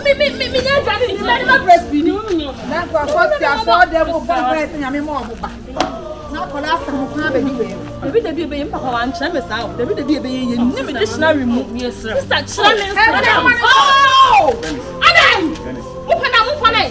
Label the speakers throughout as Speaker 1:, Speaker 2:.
Speaker 1: That's what I saw them who bought and I'm more. Not for last time, baby. Maybe the baby in Papa and Chamis out. Maybe the baby in the dictionary move. Yes, sir. Oh! Adam! Open up for me.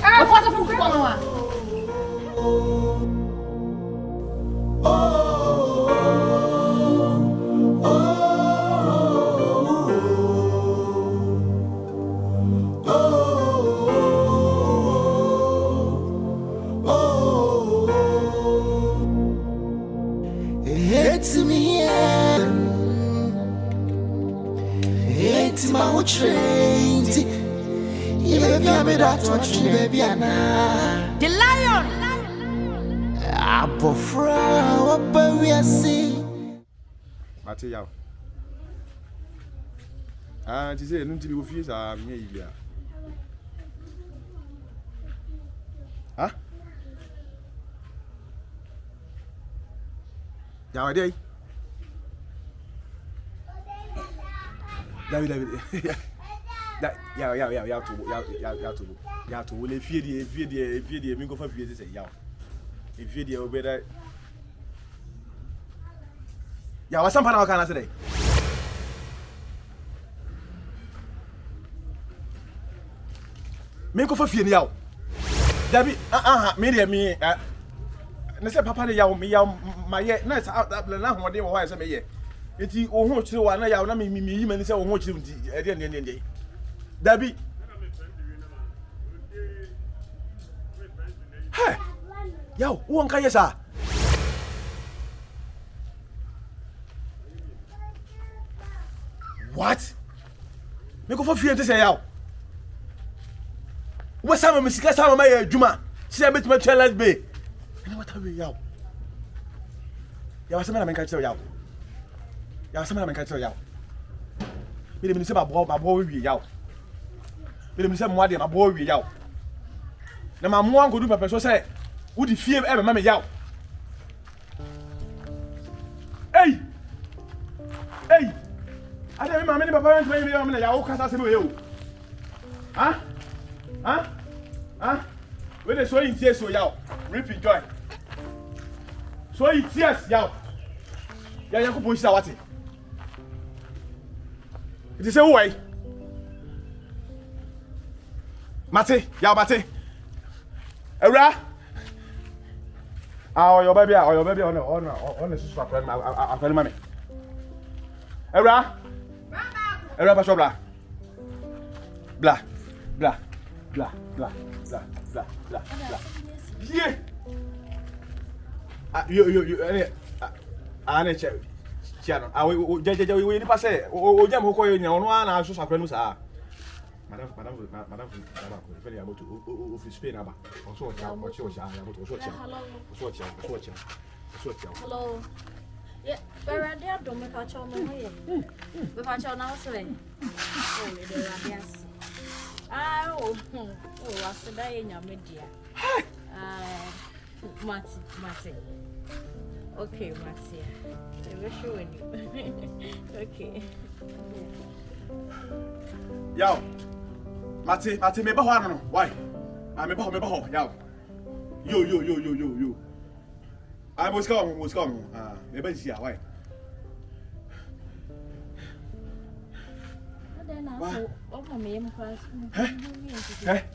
Speaker 2: Trained, you baby, I'm that watch, baby, the lion. Abofra, what we are seeing.
Speaker 3: Mateo. And she said, "Nunti you fees are me." Huh? Nowadays. David. Yeah, to will if you go for fees, say, yeah. If you do better. Yeah, what's some kind of today? Me go for fees, yeah. David, me, I said, Papa, my yet, nice out that now, what they were wise, I may yet. It's you who to one, I am me, and say, what you at the end of the day. David. Hey, yo, who can you say? What? Me go for fear to say, yo. What's some of my secret? Some of my Juma. See, I bet my challenge be. And what are we, yo? Some of them can tell you. Some of them can tell you. Me dem say my boy we yaw. Me dem say my boy we yaw. Na ma mo an go do pepper so say wo di fie e me yaw. Hey! Ade me ma me ni papa wan me yaw me yaw kasa se me we o. Ha? We dey so in tears so yaw. Reaping joy. So in tears yaw. Ya yakupon sha wate. It is a way. Mate, ya mate. Era. Your baby on the sister friend. I'm telling mommy. Era. Era pastor blah. Blah. Yeah. You I check. Channel. We pass it. O jam who call you no one as so friend sa. Madam, very able to office pay number. Also,
Speaker 4: hello. Yeah, where are they? Don't make a chow no way. We patch on our way. Oh, the radiance. What's the day in your media? Matty. Okay, Matty. I will show you. Okay.
Speaker 3: Yo, Matty, me bahano. Why? I me baho. Yo. I was coming. Maybe here. Why?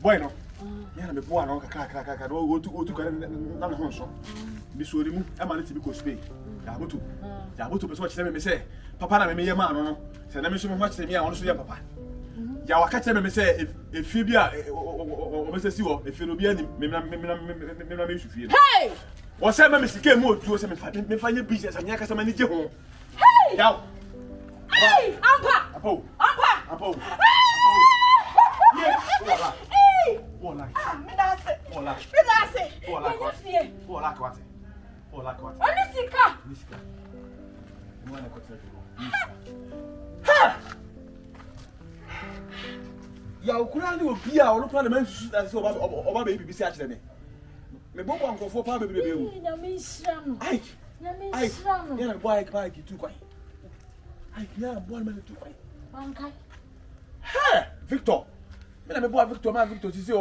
Speaker 3: Bueno. Yeah, me boa no kaka go to na ho so. Bi so ri mu e ma leti bi ko Spain. Ya botu be so che me say papa na me ye ma no. Se na me so me ho che me a wono so ye papa. Ya waka che me say e fi bi a o be se si wo e fi no bi ani me su fi.
Speaker 4: Hey!
Speaker 3: O se me sike mu otu o se me fa nye business anya ka se ma ni je ho.
Speaker 4: Hey!
Speaker 3: Yaw.
Speaker 4: Hey! Ampa!
Speaker 3: Apo. Yeah. Ola.
Speaker 4: Me that's it.
Speaker 3: Ola.
Speaker 4: Onisika.
Speaker 3: Mwana kote. Ya okura ni obi a onu plan man susu ase oba be bibi si a kire me. Me bobo ankofo pa bebe wu.
Speaker 4: Na me nhira no.
Speaker 3: Ai.
Speaker 4: No.
Speaker 3: Ya na boy bike tu kwai. Ai ya boy man tu kwai.
Speaker 4: Bankai.
Speaker 3: Ha! Victor. Me boa Victor ti say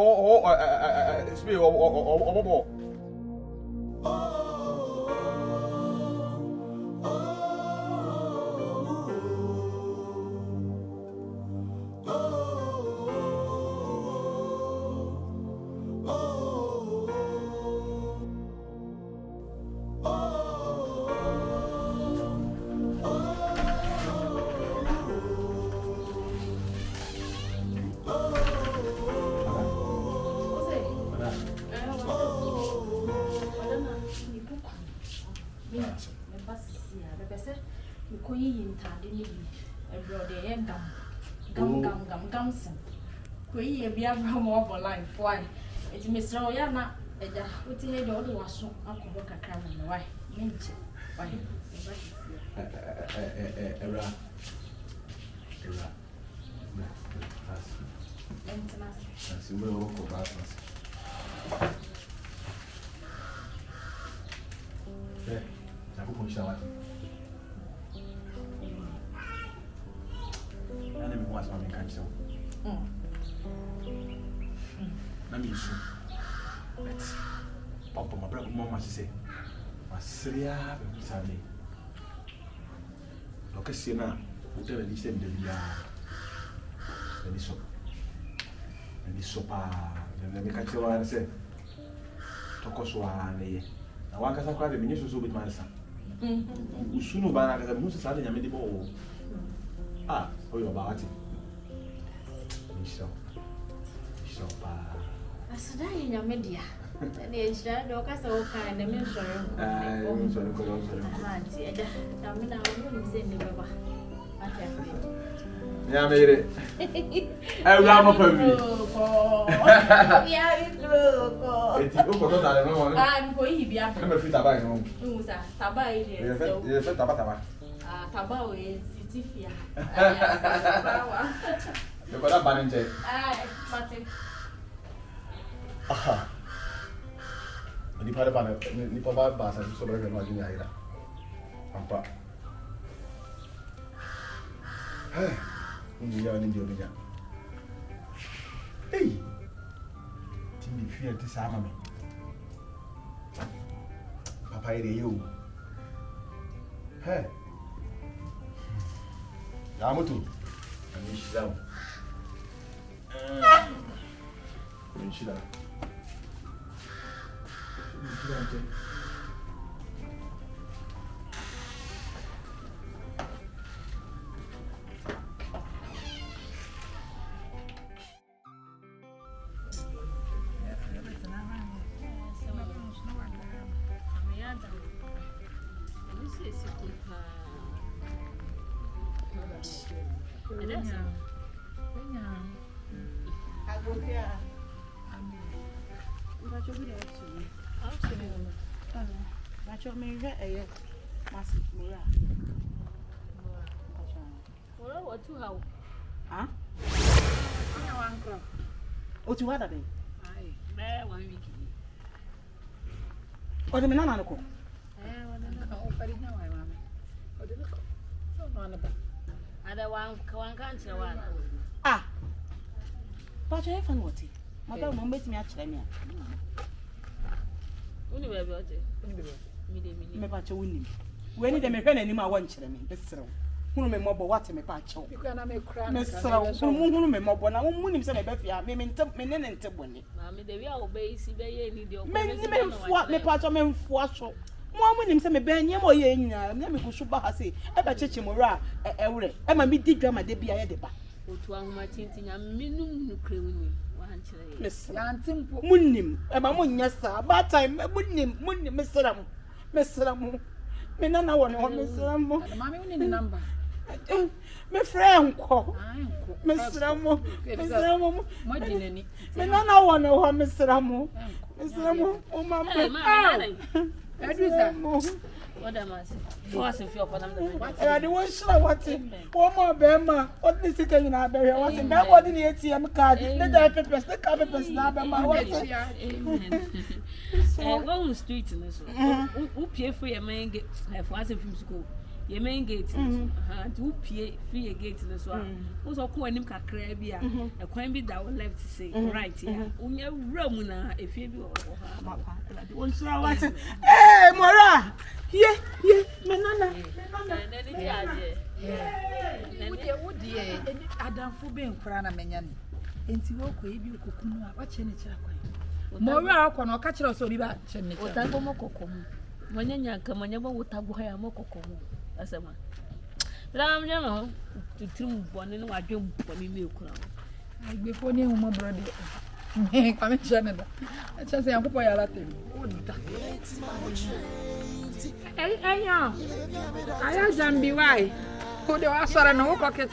Speaker 3: spray or
Speaker 4: Why? It's Miss Royana. What you head all the was so Uncle Boca Cram. Why? Minch. Why?
Speaker 3: Na me so. Let's pop my brother mama say. Masria be sabe. Loke se na, o te be listen de bia. Ni so pa. Na me ka tiro say. Tokoso ana ye. Na wa kasa kwa de me so bit mansa. Usunu ba na kasa me so sale nyame de bo. Ah, oyo ba ati. So pa.
Speaker 4: Asada nya media. Na ejira do ka se o kan na me soro.
Speaker 3: So ko yo so.
Speaker 4: Auntie, eja, na me na wo ni se ni beba. Ati ati.
Speaker 3: Ya mere. Ai ura mo pa mi.
Speaker 4: Ya ko.
Speaker 3: Eti o ko to da le mo.
Speaker 4: Ko yi bia.
Speaker 3: Na me fi tabai no.
Speaker 4: Musa, tabai ile.
Speaker 3: Ye fe taba.
Speaker 4: Taba o e sitifia.
Speaker 3: Yo ko da banenje.
Speaker 4: Mate.
Speaker 3: Aha. Ni pa ba sa so bere no ajini aira. Ampa. Ni ya ni dio nya. Hey. Ti mi fi enti sa ma me. Papa ire yo. Hey. Ya mutu. Ani shizao. Shida.
Speaker 1: What you had a day?
Speaker 4: Aye, bear 1 week.
Speaker 1: What do you mean? I'm not cool. Ah, but I have what it. Madam, won't make me actually.
Speaker 4: Only baby,
Speaker 1: me patch winning. When did they make any more one children? This room. Who may mob what me patch? You can make cry. Miss who may mob one. I won't him say, Bethia, me mean, men and Tibony. Mammy, they will obey, see, they need your men what me patch of men for show. One when him say me ben yam or ye, never go shoot Bahasi, ever church mora, Emma me did drama de be a deba.
Speaker 4: To one my tinting a minimum cream.
Speaker 1: Miss Munnim, and my moon, yes, sir. Bad time, Munnim, Mr. Ram, Mr. Ram. Me nana one, Mr. Ram. Mammy, we need a number. My friend, Mr. Ram, Mr. Ram, my dinner. Me nana one, Mr. Ram, Mr. Ram, oh, my.
Speaker 4: What am I saying? Force if you're upon them.
Speaker 1: I don't sure what him. One more Bema, what is it in our barrier? What's in that one in the ATM card? Let the papers, the carpets, now, Bema.
Speaker 4: Go on the street in this one. Who pay for your man get have was in school.
Speaker 5: Your main gate. To pay free gate in the swamp. Was all calling him Cacrabia, a coin be that would left to say, right here. Only a Romana, if you do.
Speaker 1: Hey, Mora! Yeah, Menana. Adam for being Crana Menyan. And to walk with you, Kukuna, watching each other. Mora, or catch us or about Chenny.
Speaker 5: When you come on, you would have a moko as a man. But I'm young to two one in my doom for me milk.
Speaker 1: Before you, my brother. I'm in Canada. I just say, I'm going to Latin. Hey, yeah. I am be why. Who do I saw no pocket?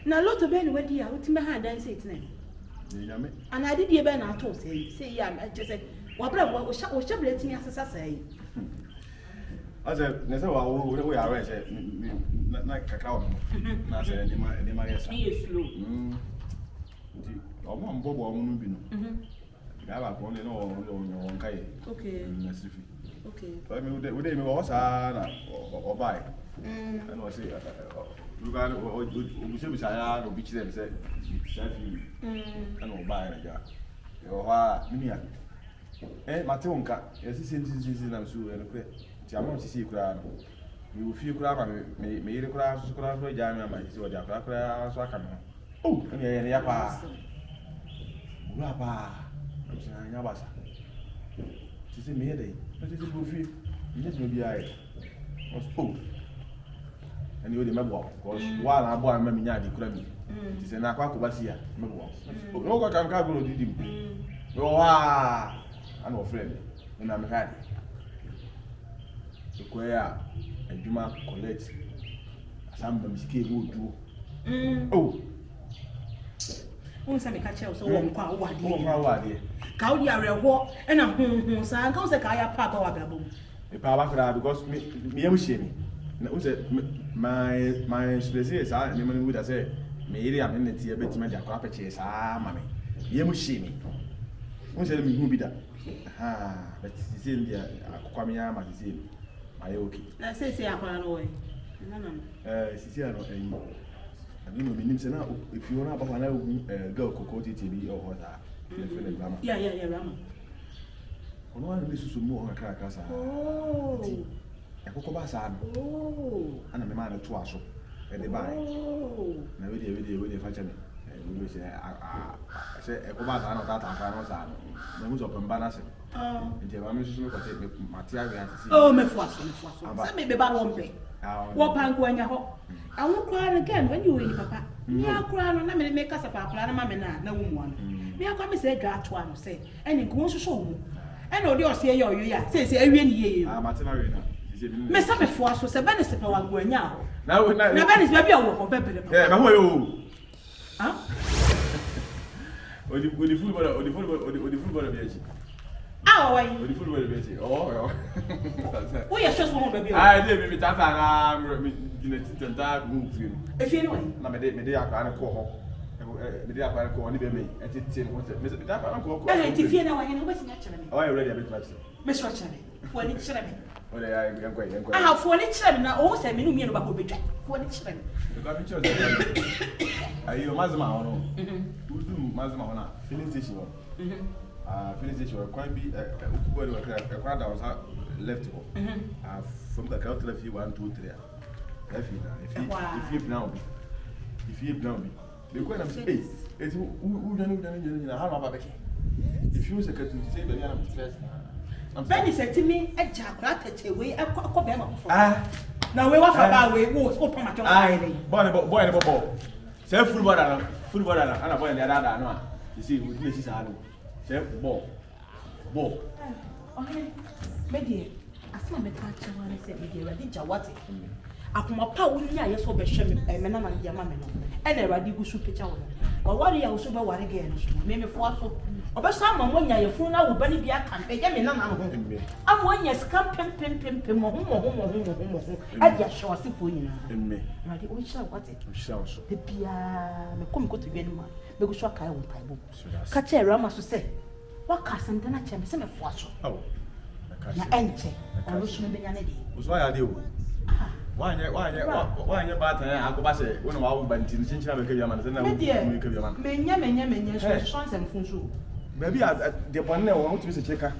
Speaker 6: Now, lot of men were dear, what my hand and say it name. And I did hear Ben at all say, yeah, I just said, what was letting us say.
Speaker 3: I said, we are right, like cacao. I said, he is slow. I'm on Bob or Mubino. I have only no on Kai. Okay. Okay. But we didn't was or buy. And I say, you got we should be tired or beach them said, and will buy a jar. You're Minia. Eh, Matonka, yes, it's in I'm sure and quit. Jamon to see crowd. You will feel crowd, may the crowd, crowd, jam, and my sister, crowd, so I can. Oh, and Yapa. Rapa. I'm saying, Yabasa. She said, me a day. But it's a good feel. You just may be I was spoke. And you remember, because while I bought my miniadi crabby, she said, Nakabasia, no, I can't go to him. Oh, I'm no friend, and I'm happy. The choir and Juma collect some mistake would do. Oh,
Speaker 6: won't say catch us all quite Cowdy are a walk and a home, so I can't say I papa or gaboo.
Speaker 3: The power because me am shaming. My specialist, I would have said, maybe I'm in the tea a bit to make a carpet chase. Mammy, you must shame me. Who said me who be that? Ah, but it's in the Aquamia magazine. I okay.
Speaker 6: Let's say I can't away.
Speaker 3: Siciano, and you know, means now if you want to go cocoa TV or what?
Speaker 6: Yeah, Rama.
Speaker 3: On one is to move on a crackers. Oh, a cocobasa. Oh, and a man of twice at the buy. Oh, now with the fashion. We say, I say, a cobasa, not that I cannot. The moves of Bananas.
Speaker 6: Oh, me force. Let me be back one day. What pan going out? I won't cry again when you win, Papa. Me, I'll cry on them and make us a plan, Mamma, no one. Me, I'll come and say, Drat one, say, and it goes to show me. I know you're saying, yeah, says every year. I'm at Marina. Miss Summer Force was a benefit for one going now. Now, Venice, maybe I will pepper. Huh?
Speaker 3: Or the football or the football of the
Speaker 6: Oh, why?
Speaker 3: Oh,
Speaker 6: we are just one baby.
Speaker 3: I did me that I'm move you.
Speaker 6: If you know,
Speaker 3: Maybe I can't call. Maybe I can't call anybody. And it's Mr. That I call.
Speaker 6: If you know, I know what's naturally.
Speaker 3: Oh, I already a bit much.
Speaker 6: Miss Rochelle, for any children.
Speaker 3: Well, I am quite.
Speaker 6: I have for any children. I always have many about will be jack for any children.
Speaker 3: Are you Mazma or no? Who do Mazma filling station? Filling station quite be a crowd that was left from the country if you 1, 2, 3. If you now be. If you now be. The question space. It's who done how about if you say to say the young first.
Speaker 6: Bernice said to me, a jack rat away, a cobble. Now we walk about way, was open my
Speaker 3: boy. Say football, and a boy and the other. No, you see, with Mrs. Arnold. Say ball. Okay, my dear, I saw me catch one and said, dear, I did what?
Speaker 6: akoma pa wo nya ye so be hwe me na na dia ma me no e na Awurade gu so picture wo no wari ya wo so be wari ge no so me fo aso obeso ama mo nya ye funu na wo ba ni bia kan e je me na na ho ama nya scam pem mo ho adia show asifo nyina Awurade o hira wate o hira so de bia me kom ko to wiani ma me go so kai wo paibo ka che rama so se waka santa na che me se me fo aso na enche o so me nya na di
Speaker 3: o so ya de o why bad I go back say when wa ban tin chinchina be kebia man say na me kebia man
Speaker 6: menya so chance mfunso
Speaker 3: baby de bonne wo want to be se cheka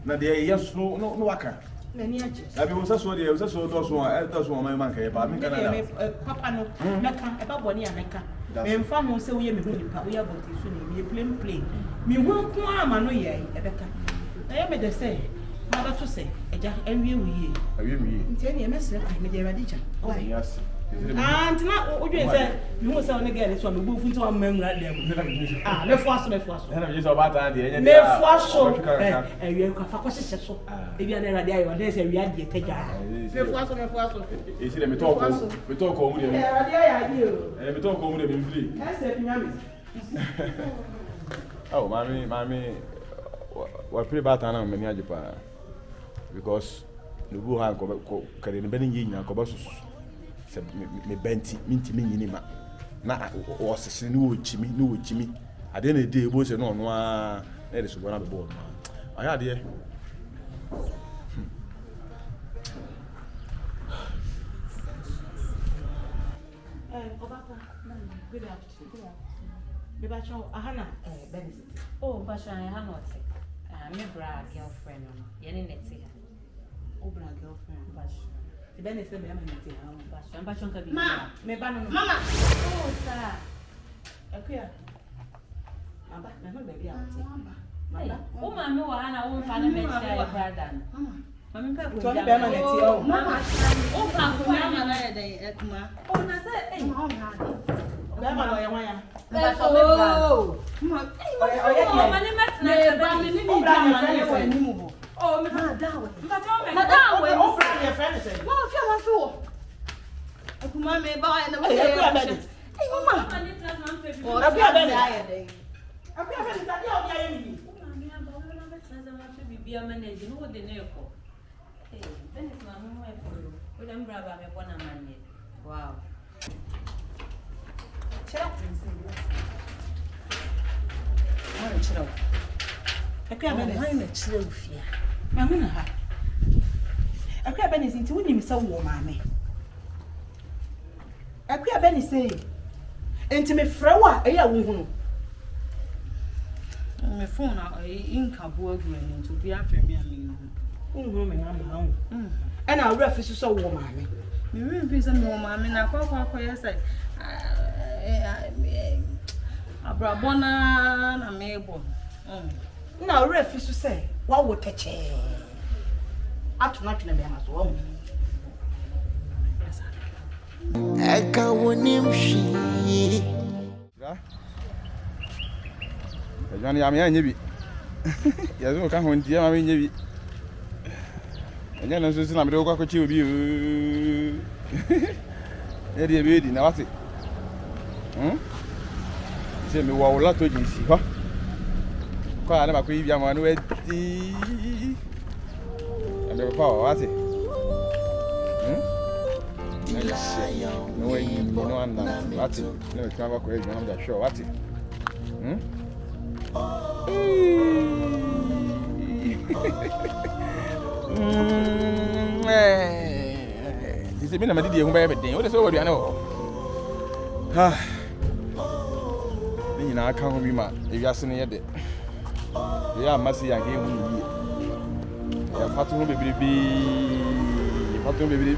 Speaker 3: na de yes no waka
Speaker 6: na ni achi
Speaker 3: abi wo so de wo so do so e do so man kan ba me kana da
Speaker 6: papa no meka e ba boni ya meka me mfa mo se wo ye me hu nipa wo ya boti so ni me play me hu ko ama no ye e beka na ye me de say ma to say eja enwie wiye nti ene emesere ka me de radija why
Speaker 3: yes
Speaker 6: and na o dwe say me hu say on girl so me bu funti wa mamra dem me fo aso
Speaker 3: na me so ba ta de enye
Speaker 6: me fo aso ewie ka fa ko sese so e bia na radi ayo de say wi ade taja me fo aso
Speaker 3: e si de me talk mu de
Speaker 6: radi ayo
Speaker 3: me talk mu de me free
Speaker 6: ese nyame
Speaker 3: oh mami wa pray ba ta na me ni ajepa because no go ha ko kare ne bani nyina ko ba susu se me benti minti me nyini ma na o sese ni wo chimi ade na de ebo se no no a na de so bona be board ma aya de
Speaker 6: Obaka, good afternoon. Bebacho ahana Bernice.
Speaker 4: Oh, Basha, I have not. Me bra girlfriend no. Ye ne neti ha.
Speaker 6: O bra girlfriend Basha. The Bernice be am neti ha.
Speaker 4: Basha nka bi.
Speaker 6: Ma, me ba no.
Speaker 4: Mama. Oh, sir.
Speaker 6: Akuya. Mama, me ho baby out.
Speaker 4: Mama. O ma me wa na wo mfa na me share your brother. Mama. Mama pe ko.
Speaker 6: Tony be am neti o.
Speaker 4: Mama. O pa ko na ma na ye den ekuma. O na say
Speaker 6: Ma o na. Be ma no ye wan ya.
Speaker 4: Basha me bra. Mama ni met na ba me ni ni jama na ye wa ni mu bo. Oh, me ma dawe. Madam we.
Speaker 6: O bra your friend say.
Speaker 4: Ma fi wa fi wo. Ekuma me ba ya na mo.
Speaker 6: Akuya Bernice.
Speaker 4: Hey mama.
Speaker 6: Akuya Bernice. Akuya Bernice ade o bia ye mi.
Speaker 4: Bia manage no de ne ko eh Bernice na mo e fo o dem bra ba me bona manye wow
Speaker 6: Chira prince mo chira Akuya Bernice
Speaker 1: na chira ufia
Speaker 6: ma hu na ha Akuya Bernice nti woni mi se wo maame Akuya Bernice enti me frɛ wo a eya wo hu no
Speaker 1: me phone na inka bo agura ni to bi afɛ me ami
Speaker 6: hu me na ma hu ɛna awura fi so wo maame
Speaker 1: me remfi se me wo maame na kwa yesa abrabona na mebo
Speaker 6: na awura fi so sɛ wa wo tɛkyɛ ato na twena me ama so wo
Speaker 2: Eka wonim shi
Speaker 3: Johnny am ya nyebi ya zo ka hon dia ma me nyebi enya na so na me de kwa kwachi obi e de be di na wate se me wa wala to jinsi ho kwa na ba ko ibi ama no edi ande pa wate no way no anda wate no twa ba ko e na ba sure wate Dise bi na madi die hu ba beden. O de so waduane wo. Ha. Ni na aka ho bi ma ewiase ne ye de. Ya amasi ya ge hu yi. Ya fatu ho bebrebe. Fatu ho bebrebe.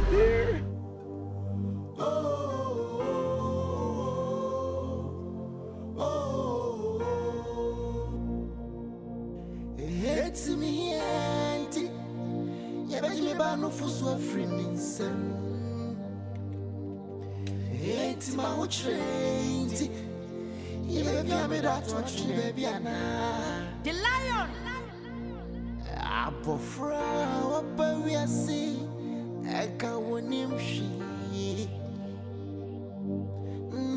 Speaker 2: It's me auntie. Ya ba me ba no fuso afrinsem. It's my utrenti. Ya baby am that touch baby ana.
Speaker 1: the lion
Speaker 2: Abofra opa we see. Eka wonim shi.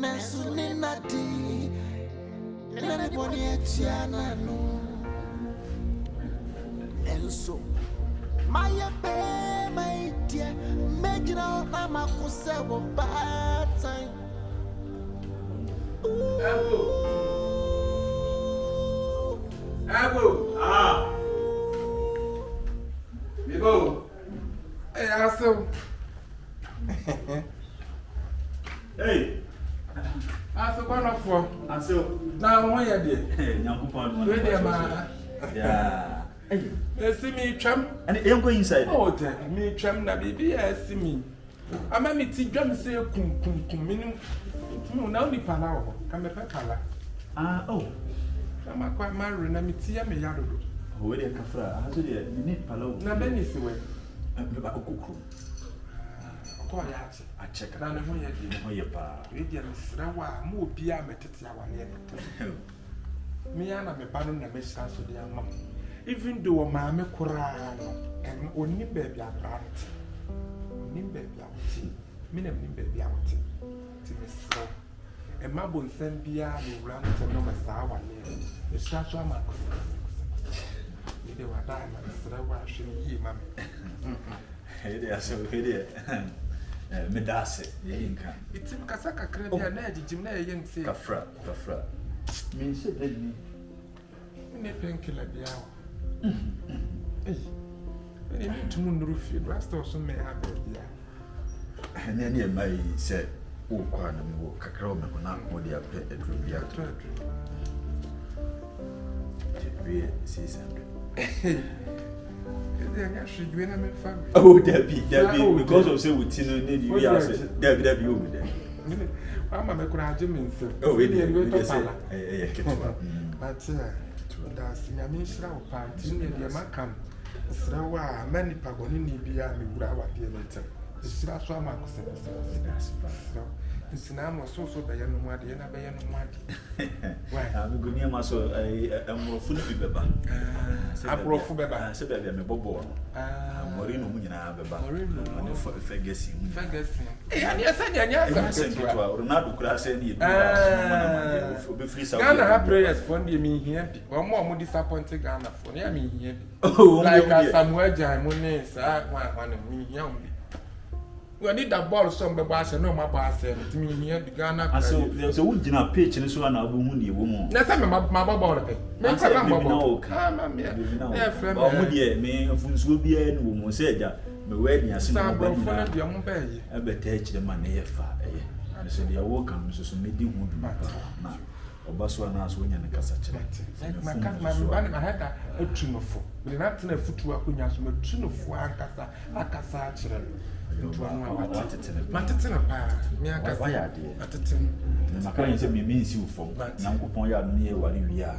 Speaker 2: Nasuninati Neneboni etiana no Enso Maya be my dear Majina mama kuse wo bad time
Speaker 3: Abo Bibo Hey aso
Speaker 7: Hey
Speaker 3: aso kwa for
Speaker 7: aso
Speaker 3: na won ye de
Speaker 7: nyankopon
Speaker 3: we de ma
Speaker 7: yeah
Speaker 3: me see me twam
Speaker 7: and you go inside
Speaker 3: oh de me twam na bibi ya see me ama me ti dwam se kum minim tu na oni pala wo ka me pe pala
Speaker 7: oh
Speaker 3: ama kwa mari na me ti ya me yadodo
Speaker 7: we de kafra aso de you need pala
Speaker 3: na Bernice we
Speaker 7: me ba okukru
Speaker 3: ko ya
Speaker 7: a check
Speaker 3: na ne ho ye de
Speaker 7: ho ye pa
Speaker 3: we de me sra wa ma obi a metete awane me ya na me ba no na me sra so de ama even though maame kura no oni baby abrant oni baby awti me na me baby awti ti me sra e ma bon sem bia me wura no no me sa awane me sra so ama ko me de wa da na sra wa hwe yi ma me
Speaker 7: hey de aso hey de me dase ye inka
Speaker 3: itim kasa kakra bia na agigim na ye ntie
Speaker 7: kafra me se de ni
Speaker 3: ne penkila bia Any tomorrow field, rest also may have it.
Speaker 7: And then you may say, oh, quite a more cacao, not what they are paid at Rubia. Oh, Debbie, because of say we need you, Debbie, over there.
Speaker 3: I'm a graduate.
Speaker 7: Oh, we did.
Speaker 3: But that's the Amisra party in the Macan. Srawa, many pagoni bia me brawa diameter. The Sraswama it's now so by no one, and I by no one. Why, I'm going near my soul. I'm more full of people. I brought for Baba, said I am a bobo. Morino Munina, Morino, and Ferguson. Yes, Ronaldo could have said you. Ghana have prayers for me here. One more disappointed Ghana for me here. Oh, like Samuel Jamone, sir, one of me young. We need that ball some bass and no my bass and me here the Ghana. So there's a wood in a pitch and so on a woman. That's my ball. Make a no, come on, yeah, me will be a woman said that the wedding as some from the young baby. I bet the money far. And so they are welcome to some meeting would matter. Obaswana when and Cassach. My had a tune of four. We're not in a foot to a punyas, but tune of one cassa, a cassach. Matatina pa, me a cassa, matatin. The Macaron said me means you for Nanko near what we are.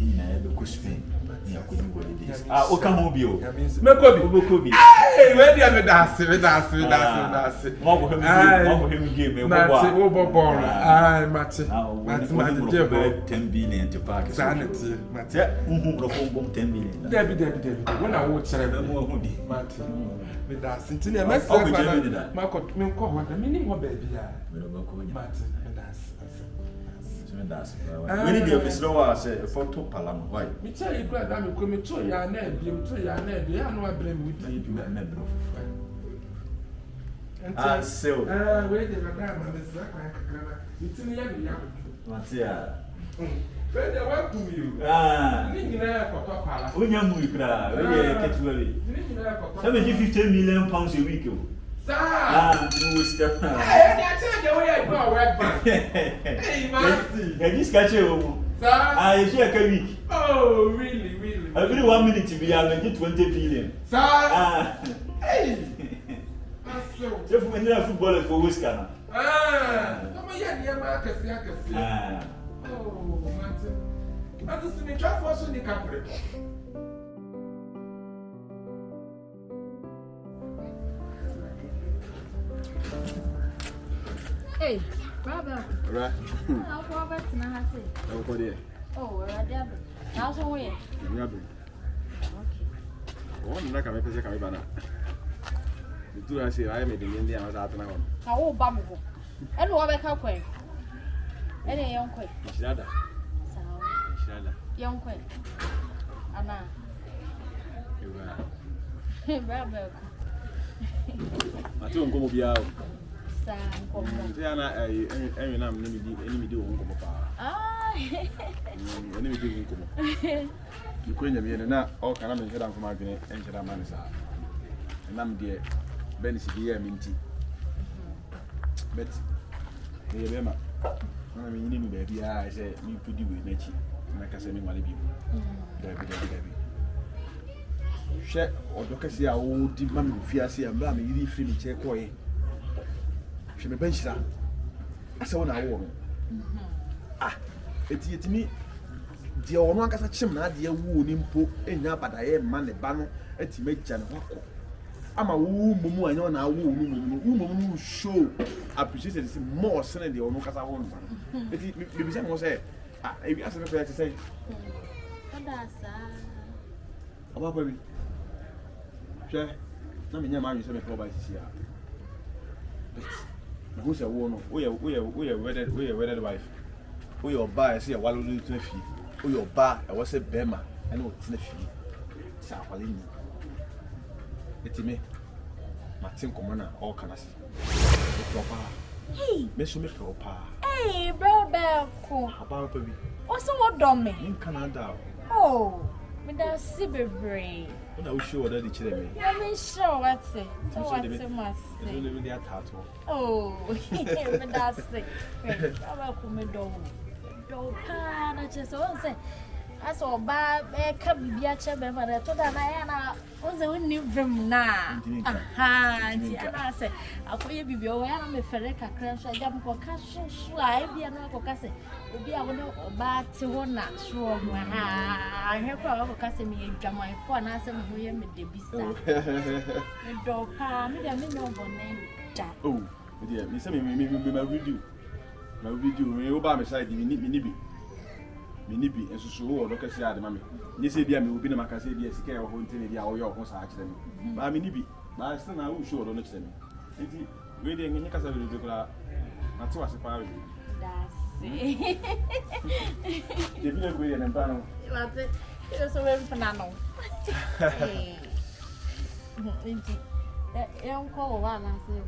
Speaker 3: In a Cuspin, near Kudu. Ah, Okamobio. Mekobi. Hey, where the other dance, Mogo him give me over. Ah, Matty, 10 billion to pack sanity. Matty, who 10 billion. Debbie, when I watch Matty, with that, Sintina, Marco, what the meaning of baby. Matty, that's when did you slow as a photo palam? Why? Me tell you, glad I'm coming to your name, you to your name, you know I blame with you, member of friend. And so, wait, the madam, and it's like it's in the young. What's here? Friend, I welcome you. You know, for Papa, when you're moving, we get ready. 15 million pounds a week. Sir, you will step now. I tell you where I go, hey, Marcy. Can you sketch it? Sir, I share a week. Oh, really? Every 1 minute to be able to get 20 billion. Sir, hey, so when you have footballers for Whisker. Come here, dear Marcus. Oh, Martin. I just need to try for the couple.
Speaker 4: Hey, brother.
Speaker 3: Right.
Speaker 4: I'll go back to my house. Oh, we're at Deborah. How's the way? Okay.
Speaker 3: One like a representative. The two I say I made the Indian was out now.
Speaker 4: How bamboo? And what I can quay? Any young quay?
Speaker 3: Shada.
Speaker 4: Young quay. Anna.
Speaker 3: I don't go be out.
Speaker 4: Diana,
Speaker 3: enyonam enemy do won come pa. Enemy do won come. You kwenya me na all kana me heda from adwene enheda man sa. Nam de Bernice here minti. But e be ma. Na me nyini me baby I say me pudi we na chi. Na ka say me wale bi. Dabi. She odokasi a wo di ma me fiase am ba me yiri free me che koye. She me benchira. Asa wona wo no. Etimi dia ono ankasa chim na dia wu ni mpo enya badaye ma ne ba no etime gya ne hwako. Ama wu mumu anya na wu mumu show appreciate this more than the ono kasa wo no. Eti me bisa mo say e bi asa me ko say.
Speaker 4: Odasa.
Speaker 3: Aba pa bi. She na me nya ma wi say me ko ba sisi a. Who's a woman? We are wedded wife. We are bar, I see a wallow to a fee. We are bar, I was a bema, and what's in a fee. Sapalini. It's me. Martin Commander, all can I see.
Speaker 4: Hey,
Speaker 3: Miss me for pa.
Speaker 4: hey, bro,
Speaker 3: About to be.
Speaker 4: also what done me?
Speaker 3: In Canada.
Speaker 4: Oh, with that silver brain.
Speaker 3: When I was sure that the children.
Speaker 4: Let me show what's it. So what's it must
Speaker 3: It's
Speaker 4: say.
Speaker 3: only with their tattoo.
Speaker 4: Oh, but that's it. How about me do? Do pan, just all say. I saw bad, come be a chamber, but I told Diana was a new room now. Aha, and I said, I'll put you be aware of me, Ferreca crash. I jump for cash, I be an uncle Cassie. Will be a little bad to one not sure. I have a Cassie me and my phone. I said, we am the beast. Do pan, me, I mean, no one name.
Speaker 3: Oh, dear, Miss me, my video. My video, me over my side, you need me. Minibi and so look at the mammy. Yes, I will be a Macassi, yes, care of holding the hour of them. My minibi, but I still now sure don't them. Reading in Casa will do not to us a party.
Speaker 4: That's it.
Speaker 3: The village way and panel.
Speaker 4: It was a very phenomenal. Young call one, I say.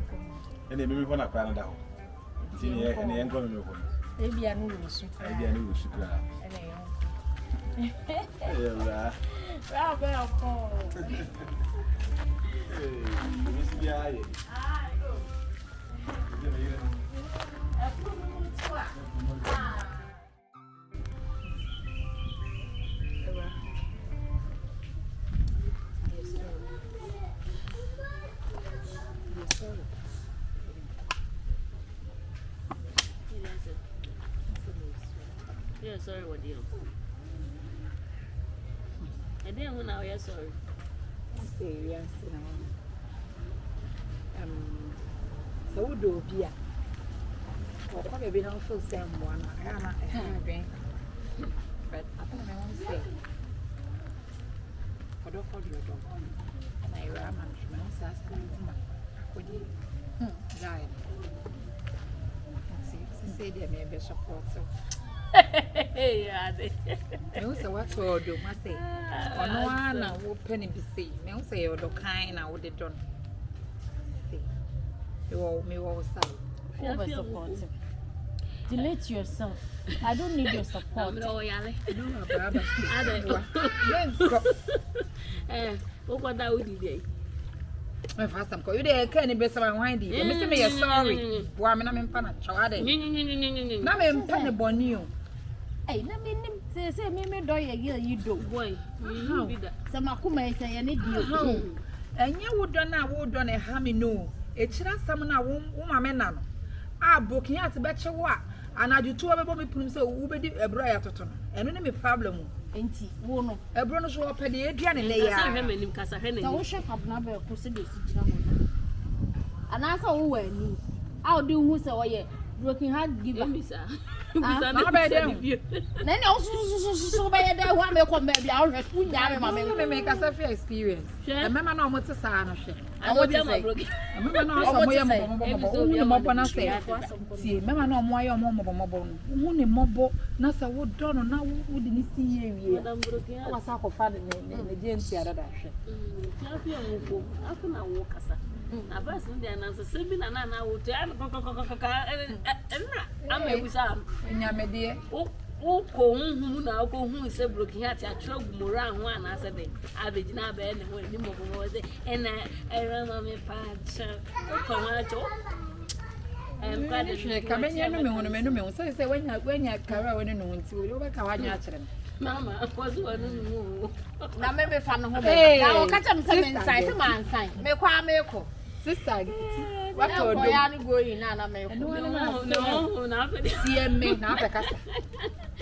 Speaker 3: And they may want to plan it out. And the young woman.
Speaker 4: Maybe I know you.
Speaker 3: I know you. Yeah,
Speaker 4: well, call.
Speaker 3: Hey,
Speaker 5: Yeah, sorry, what deal? I didn't know you're sorry.
Speaker 6: Yes, so do be a probably don't feel same one. But I think I want to say, I don't call your dog. And I ran management, asking would you die? Say there may be support.
Speaker 5: Yeah,
Speaker 6: No, so what's all do, must say. On one, I will penny be see. No, say you're the kind I would have done. See, you all me all say.
Speaker 4: Over supportive. Delete yourself. I don't need your support.
Speaker 5: No, Yale.
Speaker 6: No, Baba.
Speaker 5: What that would be?
Speaker 6: My first time call you there, can you be some windy? Mr. Me, sorry. Woman, I'm in Pana, child. Now I'm penny bonny.
Speaker 4: Hey, let me say, me do you do.
Speaker 5: Boy,
Speaker 4: some Akuma say, I need you.
Speaker 6: And you would done a hammy no. It's not someone I won't, woman. Ah, booking out a better what. And I do 2 of me put so Ubedi a briar toton. And any problem.
Speaker 4: Ain't he? Wono.
Speaker 6: A bruno show up at the Adrian and lay
Speaker 5: him Casa Henry.
Speaker 4: So, shut up, never proceed. And I saw who I knew. I'll do who so I working hard, give me, sir. Then also so bad that one may come back. I'll make us a fair experience. Remember, no, what's a sign of shame.
Speaker 5: I want to say broken.
Speaker 1: Mama no so moye mobo na say tie mama no moye mobo hu ni mobo na sa wo do no na wo di ni si ye wie wa sa ko fa ne jensi adada hwe
Speaker 5: Fiafi onko afuna wo kasa na bas ndi anansa sebi na na wo to an ama ebusa
Speaker 1: nyamede
Speaker 5: ko hu na ko hu se broken hat atwa gumora ho anasa be abegina ba ne ho ni mobo wo de ena era me pa cha ko ma cho
Speaker 1: Kabenya no me hu say wanya kara woni no nti wo be ka wanya akere
Speaker 5: Mama, was one no.
Speaker 4: Na me fa no ho be. Na o ka cha me nsai se man nsai. Me kwa me ko.
Speaker 1: Sister, what to do?
Speaker 4: Ya ni go yin na me ko.
Speaker 5: No, na fe
Speaker 1: see me na be kasa.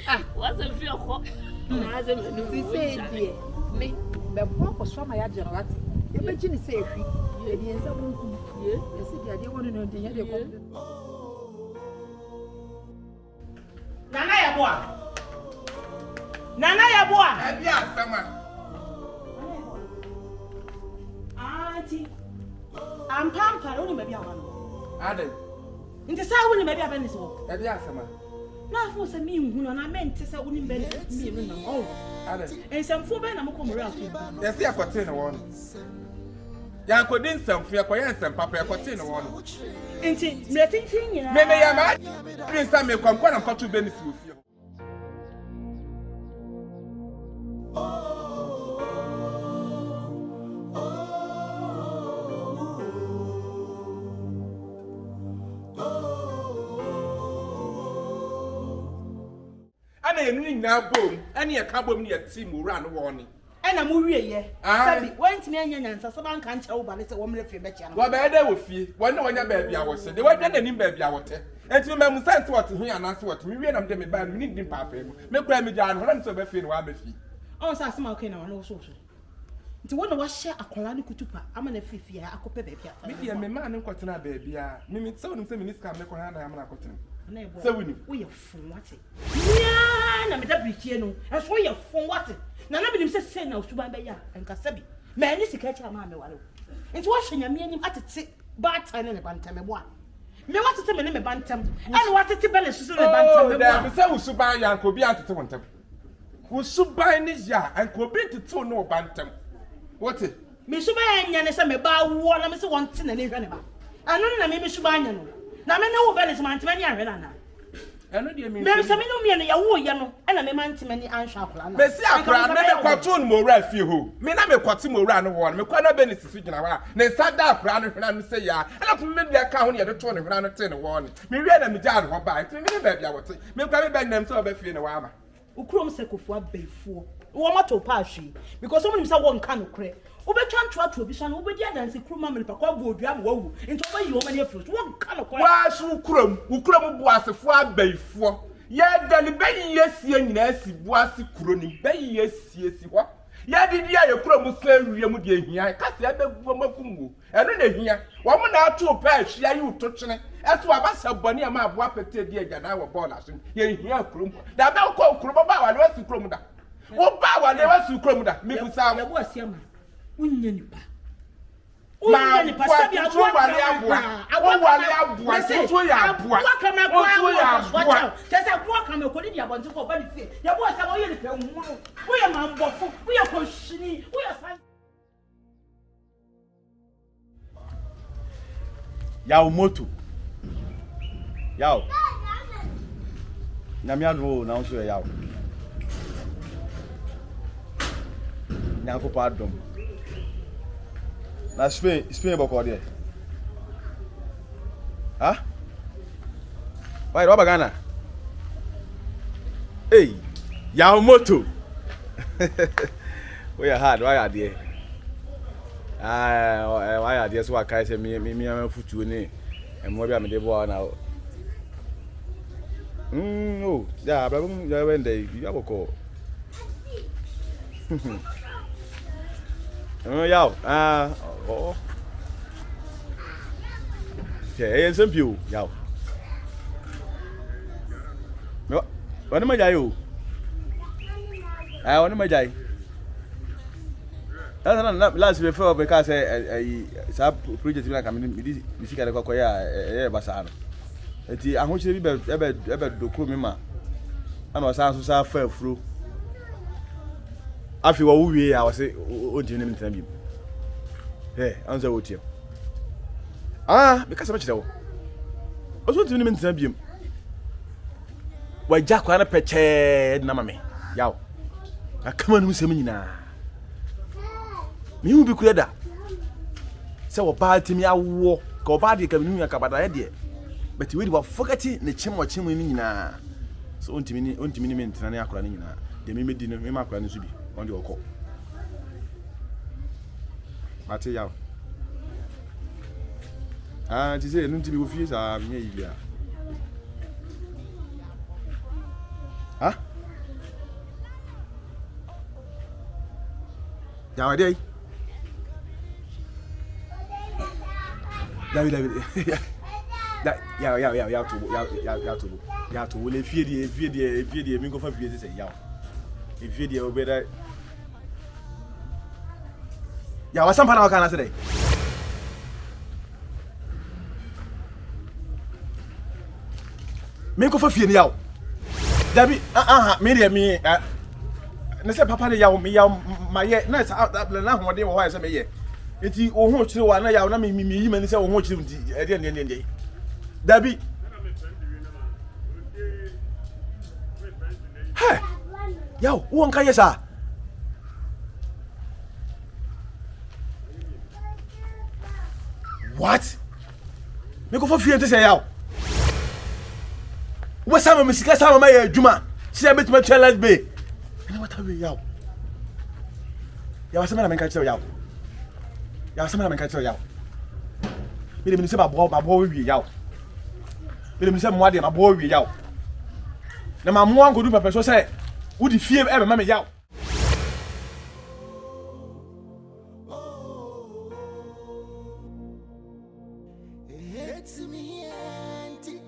Speaker 5: Ah, what's a fear ho? Na ze me no.
Speaker 1: Si say die. Me be ko so ma ya jero ati. E be ji ni say efi. E di ensa bunku. Ye, e si dia de wonu no de ya de ko.
Speaker 6: Nana yeboah. Nana yeboah.
Speaker 3: Ebi asama.
Speaker 6: Auntie. I'm pampered only maybe I want.
Speaker 3: Ade.
Speaker 6: Nti sa woni maybe abene so.
Speaker 3: Ebi asama.
Speaker 6: Na fo se mi hu no na me nti sa woni bene mi no na. Oh.
Speaker 3: Ade.
Speaker 6: Ensamfo be na mo komori aso.
Speaker 3: Yesi akote no won. Ya kodi nsamfo akoye nsampapa akote no won.
Speaker 6: Nti me tintin nyina.
Speaker 3: Me ya ma. Prince me kwamkwa na mkoto Bernice ofie. Ana yenu na bom, ana ye ka bom ni ye team ura no woni.
Speaker 6: Ena mo wieye. Sabi, wantimi anya nyansa so ban kan kya wo ba ne se wo mre fie be kya no.
Speaker 3: Wa ba ede wo fie, wona wonya ba bia wo se. De wa dwa nanim ba bia wo te. Enti me mu sense what hu anase what. Me wie na me de me ba me ni papa mu. Me kura me ja no, na me so ba fie no wa ba fie.
Speaker 6: On sa asema okay na wa no so so. Nti wona wa hye akola ne kutupa ama na fifie akope ba bia.
Speaker 3: Me dia me ma ne nkotena ba bia. Me se wonim se minister me ko na na am na akotena.
Speaker 6: Na ebo.
Speaker 3: Se wonim.
Speaker 6: Wo ye fun wate. Nya na me da brichie no. Eso ye fun wate. Na na binim se na osuban ba ya enka sabi. Ma ni sika cha ma me ware. Nti wo hye nyame anim atete ba tan ne bantam ebo a. Me watete me ne me bantam. Ana watete bele susu ne bantam ebo a.
Speaker 3: Me se usuban ya nko bi atete wontam. Usuban ni ya nko bi tete no bantam. Wote?
Speaker 6: Me suban nya ne se me ba wo na me se wonte na ne hwe ne ba. Ano na me suban nya no. Na me ne wo bele se mantam ni ahwe na na.
Speaker 3: Eno de me.
Speaker 6: Me se me no me no ya wo ye no. Ana me mantam ni anhwa akola na.
Speaker 3: Me si akra me kwato no mo wura fie ho. Me na me kwate mo wura no wo no. Me kwa na Bernice su gina wa. Ne sa da akra no hwena no se ya. Ana ko me bia ka ho ne ye de to ne hwena no te ne wo no. Me wie na me ja no ho ba. Nti me ne ba bia wote. Me kwa me ba nam se oba fie ne wa ama.
Speaker 6: Ukrom se kofua beifuo. Wo ma to pa hwe because someone say won kan okre. Obetwa ntwa to obi so na obedi adanse kroma mele pa kwa bo odua ma wawu. Nti oba yi o ma ne afro. Won kan okre.
Speaker 3: Wa su ukrom bu asefo abeifuo. Ye dali bayi yesie nyina asi bu ase kuro ni bayi yesie si ho. Ya didi aye krom se wie mu de hia. Kase abebu makumwo. Eno na hia. Wo mo na ato pa ahia yi utochene. Eso abasa boni ama abo apete di agada wo ball aso. Ye hia krom. Da be ko krom ba wa le wasi krom da. Wo ba wa le wasi krom da. Mi busa
Speaker 6: wo asiama. Unya nipa.
Speaker 3: Ma ni pasabi abu wale abua. Wale abua. So ya abua.
Speaker 6: So ya abua. Tesa kwa kama ko ni abonti ko ba ni fie. Ya bo asa wo ye ni pe hu. Wo ye ma mbofo. Wo ye ko hini. Wo ye san.
Speaker 8: Yao moto. Yao. Nyame adwo na so yao. Nyanko pa adom. Na Spain boko there. Huh? Why Robert Ghana? Hey, Yao moto. We are hard, why are there? Why are there so I can say me am futu ni. E mo bia me dey boa na. Oh, yeah, but when they you have a call. Yao, oh. Okay, some people, yao. What am I? I want my day. That's last before because I project like I mean, this guy got quite basano. I want you to be ever do Kumima. And was answered so far through. I feel who we are, I say, what do you name him? Hey, answer what you. Because I'm a what do you name him? Why Jack wanna petch Namame? Yow. I come on, who's a mina. You will be clear. So, about me, I walk, go body coming in a idea. But you will forget it, the chim or chimney. So, untimini mint and a cranina. The mimic dinner, Mima Cran should be on your call. Mateo. To say, Nunti with you are near. Huh? Nowadays. David. Ya to will fear the mingo for fear say yaw. If you the better. Ya was some pan can say. Mingo for fear yaw. Dabi me na say papa ne yaw me yaw my na na ho de wo ha say me ye. Enti ohun chire wa na yaw na me yi mani say ohun chire nti e de ne Dabi. Hey. Yo, who an kaya sa? What? Me go for fear to say yaw. What sama me sika sama ma ya adwuma. See bet me challenge be. And what are we yaw? Yaw sama na me ka chire yaw. Yaw sama na me ka chire yaw. Me de me say ba bo wi yaw. Me de say mo ade ma bo wi yaw. Na ma mo an go do pepper so say wo di fie e be ma me yaw.
Speaker 2: It's me auntie.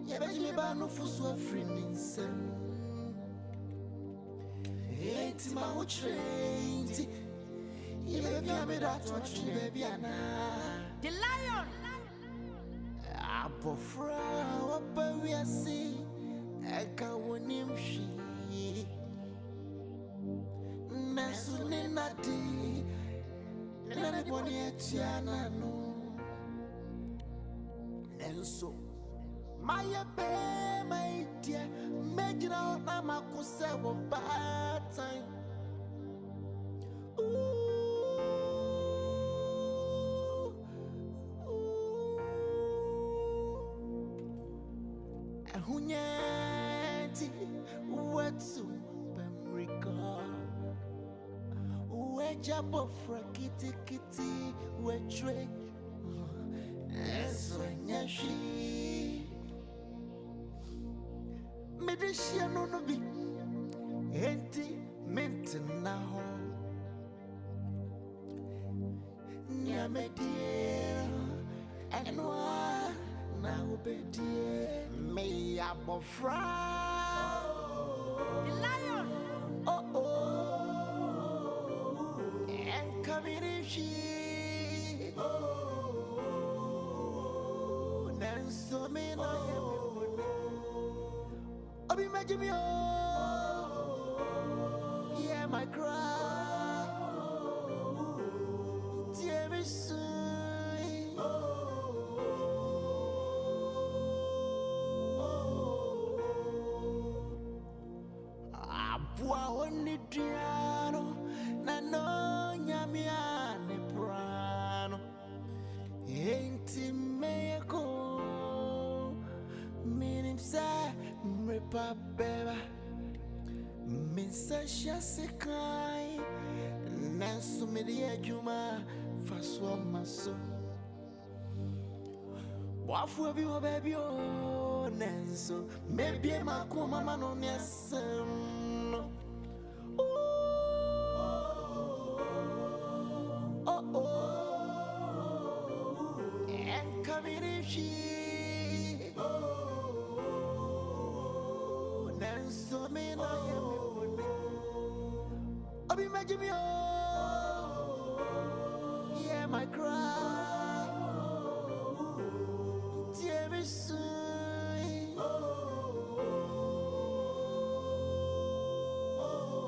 Speaker 2: Ya be me ba no fusu afrininse. It's my trained. You baby me that touch you baby ana. The lion. Abofra opa we see. Eka wonim shi. Nasune nadi. Nane boni etiana no. Nenso. My be my dear. Megina na makuse wo bad time. Hunyati watu pamrika wejabo frakiti kiti wechwe eso nyashi medeshia no bi enti mentna ho nyamedie enwa na obedie me abofra the lion and coming in she nanso me na obi majimi yeah my cry dear me Oni diano na no nyamiane prano enti meko minim sa mrepa beba minsa shasekai nasu media juma faswa maso wafu bi o baby o nanso maybe makuma mano nesem and coming in she nanso me na I'll be making me my cry.